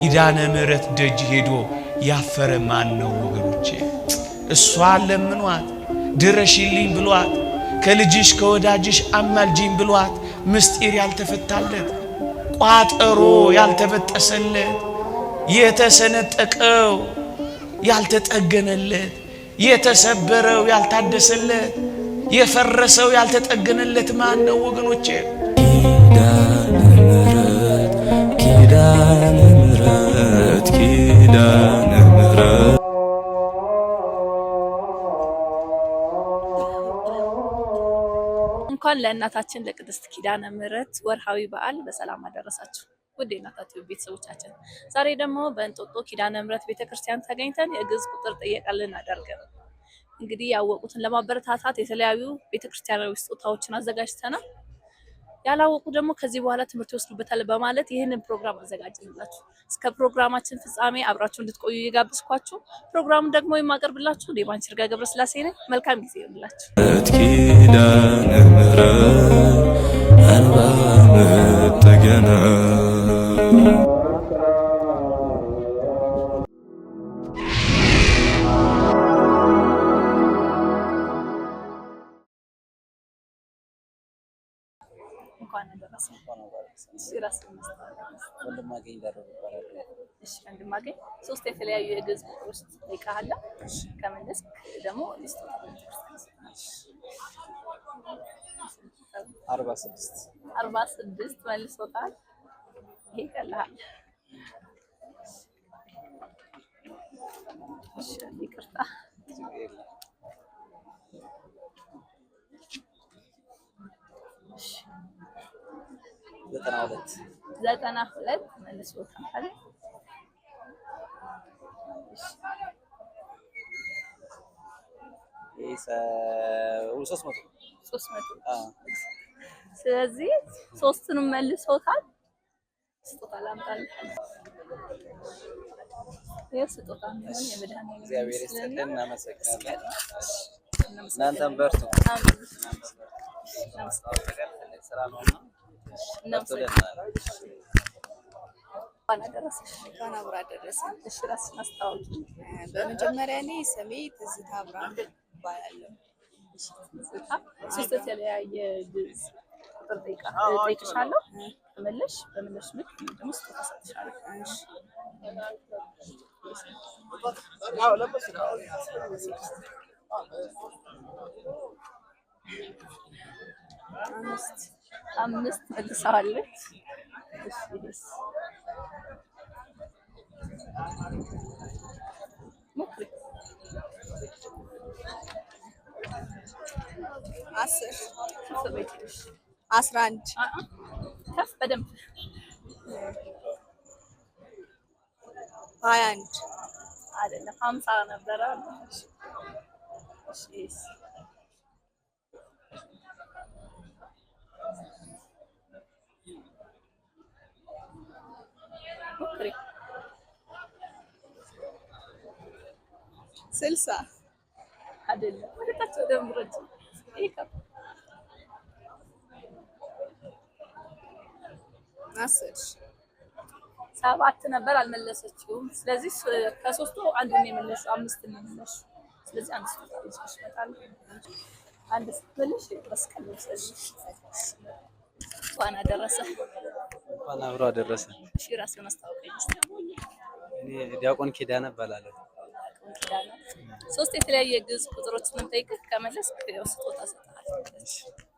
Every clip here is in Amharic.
ኪዳነ ምሕረት ደጅ ሄዶ ያፈረ ማን ነው ወገኖቼ? እሷ ለምኗት ድረሽልኝ ብሏት ከልጅሽ ከወዳጅሽ አማልጂኝ ብሏት ምስጢር ያልተፈታለት ቋጠሮ ያልተበጠሰለት የተሰነጠቀው ያልተጠገነለት የተሰበረው ያልታደሰለት የፈረሰው ያልተጠገነለት ማን ነው ወገኖቼ? ኪዳነ ምሕረት ኪዳነ ምሕረት እንኳን ለእናታችን ለቅድስት ኪዳነ ምሕረት ወርሃዊ በዓል በሰላም አደረሳችሁ ውድ የእናታችን ቤተሰቦቻችን። ዛሬ ደግሞ በእንጦጦ ኪዳነ ምሕረት ቤተክርስቲያን ተገኝተን የግዕዝ ቁጥር ጥየቃ ልናደርግ ነው። እንግዲህ ያወቁትን ለማበረታታት የተለያዩ ቤተክርስቲያናዊ ስጦታዎችን አዘጋጅተናል። ያላወቁ ደግሞ ከዚህ በኋላ ትምህርት ይወስዱበታል በማለት ይህንን ፕሮግራም አዘጋጅተንላችሁ እስከ ፕሮግራማችን ፍጻሜ አብራችሁ እንድትቆዩ እየጋበዝኳችሁ ፕሮግራሙን ደግሞ የማቀርብላችሁ ዲቫን ችርጋ ገብረስላሴ ነኝ። መልካም ጊዜ ይሁንላችሁ። ኪዳነ ምሕረት አንባ መጠገና ወንድማገኝ ሶስት የተለያዩ የግዕዝ ቁጥሮች ጠይቀሃለሁ። ከመለስክ ደግሞ ሊስት 46 መልሶታል። ይሄ ቀላል። እሺ ይቅርታ። 92 መልሶታል። ሶስት መቶ ስለዚህ ሶስቱንም መልሶታል። ስጦታ ላምጣልህ። የስጦታ ምን የመድኃኒዓለም እግዚአብሔር ይስጥልን። እናመሰግናለን። እናንተም በርቱ። ስራ ነውና እንኳን አብራ ደረሰን። እሺ ራስሽን አስተዋውቂ። በመጀመሪያ እኔ ስሜ ትዝታ አብርሃም እባላለሁ። ሶስት የተለያየ ግዕዝ ቁጥር ጠይቅሻለሁ። በመለሽ ልክ ደግሞ ስጦታ ሰጥሻለሁ። አምስት መልሳለች። እሺ ሞክሪ። 10 11 ከፍ በደንብ 21 አይደለም 50 ነበረ። እሺ ሞክሪ። 60 አይደለም ወደታች ወደ ምረጭ። ይሄ 7 ነበር አልመለሰችውም። ስለዚህ ከሶስቱ አንዱን የመለሽው 5 ነው የመለሽው። ስለዚህ አንድ ስጦታ ይዘሽ መጣል። አንድ ስትመልሽ መስቀል ልብሰሽ እንኳን አደረሰ። እንኳን አብሮ አደረሰ። እሺ ራስህን አስተዋውቀኝ። እኔ ዲያቆን ኪዳነ እባላለሁ። ሶስት የተለያየ ግዕዝ ቁጥሮችን ጠይቀህ ከመለስክ ያው ስጦታ ሰጥሃለሁ።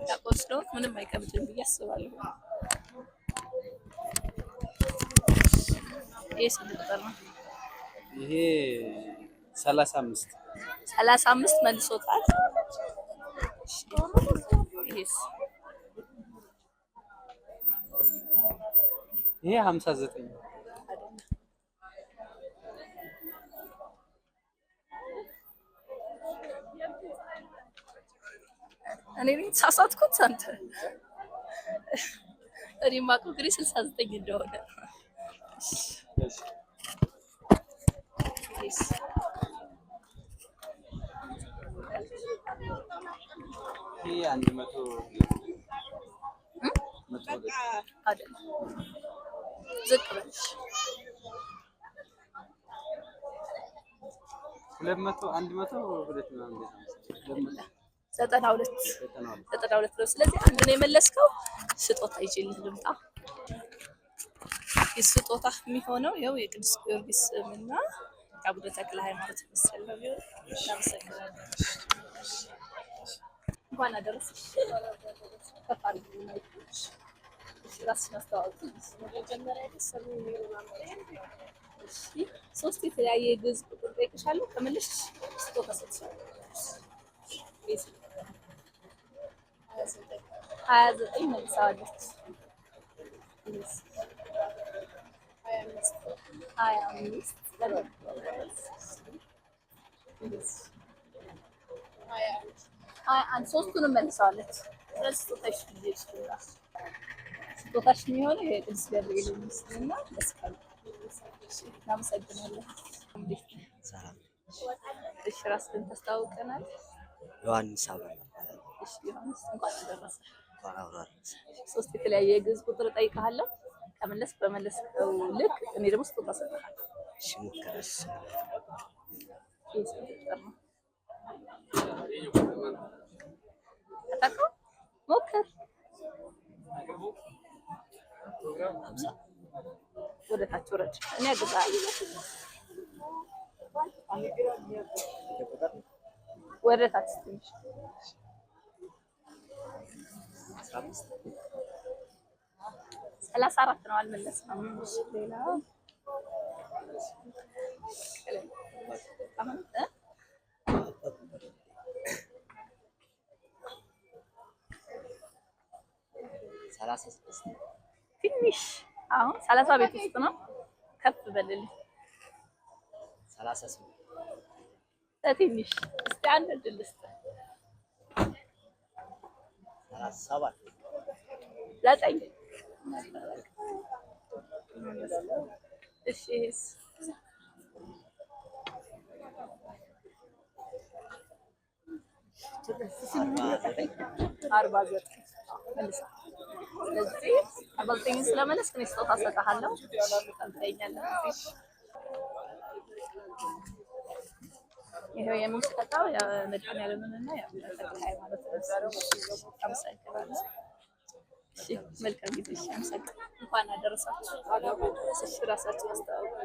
ዲያቆን ስለሆንክ ምንም አይከብድም ብዬ አስባለሁ። ይሄ ስንት ቁጥር ነው? ይሄ 35 መልሶታል። ይሄስ? ይሄ 59 እኔ ሳሳትኩት አንተ እኔ ማውቀው እንግዲህ 69 እንደሆነ። ይሄ 100 አይደለም ዝቅ በልሽ 200 100 200 ምናምን 92 ነው። ስለዚህ አንድ ነው የመለስከው። ስጦታ ይዤልህ ልምጣ። የስጦታ የሚሆነው ያው የቅዱስ ጊዮርጊስ ስምና አቡነ ተክለ ሃይማኖት ምስል ነው። እናመሰግናለን። እንኳን አደረሰሽ። ራስሽን አስተዋውቂ። ሶስት የተለያየ የግዕዝ ቁጥር ጠይቅሻለሁ። ከመለስሽ ስጦታ ሰጥሻለሁ። 29 መልሳለች። 25 ሶስቱንም መልሳለች። ስለዚህ ስጦታሽ የሚሆነው የቅዱስ ገብርኤል ምስልና መስቀል። እናመሰግናለን። እሺ ራስህን ታስተዋውቀናል? ዮሐንስ አበራ። እሺ ዮሐንስ እንኳን አደረሰ። ሶስት የተለያየ የግዕዝ ቁጥር እጠይቅሃለሁ። ከመለስ በመለስከው ልክ እኔ ደግሞ ስጦታ እሰጥሃለሁ። እሺ ሙከራሽ ሞክር። ወደ ታች ወረድ። እኔ አግዛለሁ። ወደ ታች ትንሽ 34 ነው። አልመለስንም። ሌላ አሁን 36 ትንሽ አሁን 30 ቤት ውስጥ ነው። ከፍ በልልኝ። 38 ትንሽ እስቲ አንድ እድል ልስጥህ። 37 9 እሺ 49 መልሳ። ስለዚህ 49 ስለመለስክ እኔ ስጦታ እሰጥሃለሁ። ታንተኛለህ። ይሄው የምንሰጠው የመድኃኒዓለምንና የአቡነ ተክለ ሃይማኖት ነው። አመሰግናለሁ። እሺ መልካም ጊዜ። እሺ አመሰግናለሁ። እንኳን አደረሳችሁ። እሺ ራሳችሁ አስተዋውቁ።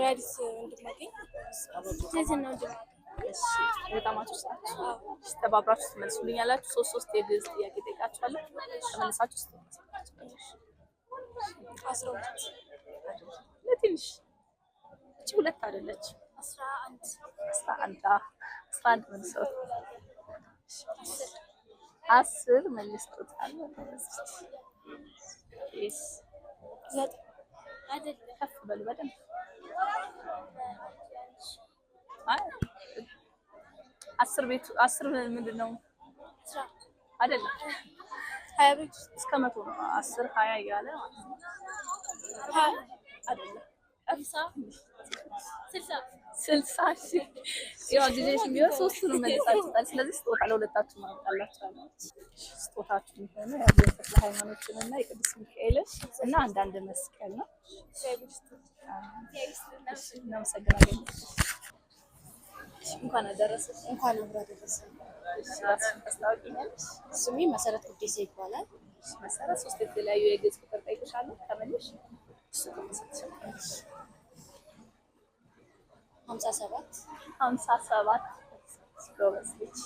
ራዲስ ወንድማገኝ ስለዚህ ነው እንዴ? እሺ በጣማችሁ ናችሁ። እሺ ተባብራችሁ ትመልሱልኛላችሁ። ሶስት የግዕዝ ጥያቄ ጠይቃችኋለሁ። ተመልሳችሁ ለትንሽ እቺ ሁለት አይደለች 11 መልሰው 10 መልሰውታል። እሺ አይደል ከፍ በሉ በደንብ። አይ 10 ቤቱ 10 ምንድነው? አይደለም 20 ቤት እስከ 100 ነው። 10 20 እያለ ማለት ነው። አይደለም 60 ሺህ ያው ጊዜሽን ቢሆን ሶስቱንም መልሳችኋል። ስለዚህ ስጦታ ለሁለታችሁ ማምጣላችኋለሁ። ስጦታችሁ የሚሆነው የአቡነ ተክለ ሃይማኖትን እና የቅዱስ ሚካኤልን እና አንዳንድ መስቀል ነው። እናመሰግናለን። እንኳን አደረሰሽ። እንኳን አብራ ደረሰ። ራስሽን ታስታውቂኛለሽ? ስሜ መሰረት ጉዴሳ ይባላል። መሰረት ሶስት የተለያዩ የግዕዝ ቁጥር ጠይቅሻለሁ። ከመለስሽ ስጦታ ሰጥሻለሁ። 57 ጎበዝ ልጅ።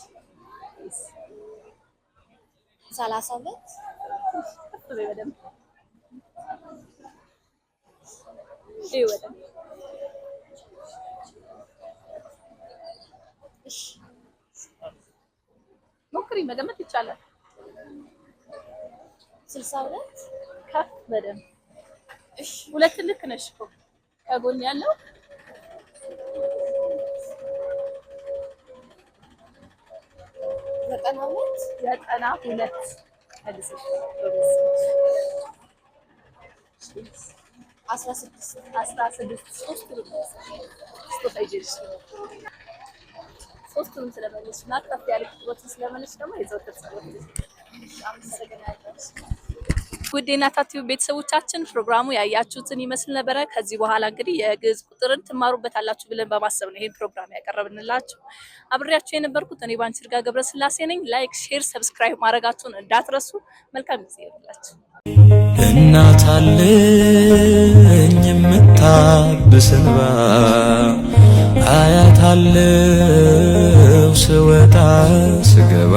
32 ከፍ በይ በደንብ። እይ በደንብ። እሺ ሞክሪ፣ መገመት ይቻላል። 62 ከፍ በደንብ። እሺ ሁለት ልክ ነሽ እኮ ከጎን ያለው 92 መልሰሽ 16 ሶስቱንም ስለመለስሽ እና ከፍ ያለ ቁጥሮችን ስለመለስሽ ደግሞ የዘወትር ጸሎት። አመሰግናለሁ። ውድ የናታቲው ቤተሰቦቻችን ፕሮግራሙ ያያችሁትን ይመስል ነበረ። ከዚህ በኋላ እንግዲህ የግዕዝ ቁጥርን ትማሩበታላችሁ ብለን በማሰብ ነው ይሄን ፕሮግራም ያቀረብንላችሁ። አብሬያችሁ የነበርኩት እኔ ባንቺርጋ ገብረስላሴ ነኝ። ላይክ፣ ሼር፣ ሰብስክራይብ ማድረጋችሁን እንዳትረሱ። መልካም ጊዜ ይሁንላችሁ። እናት አለኝ የምታብስ እንባ አያት አለው ስወጣ ስገባ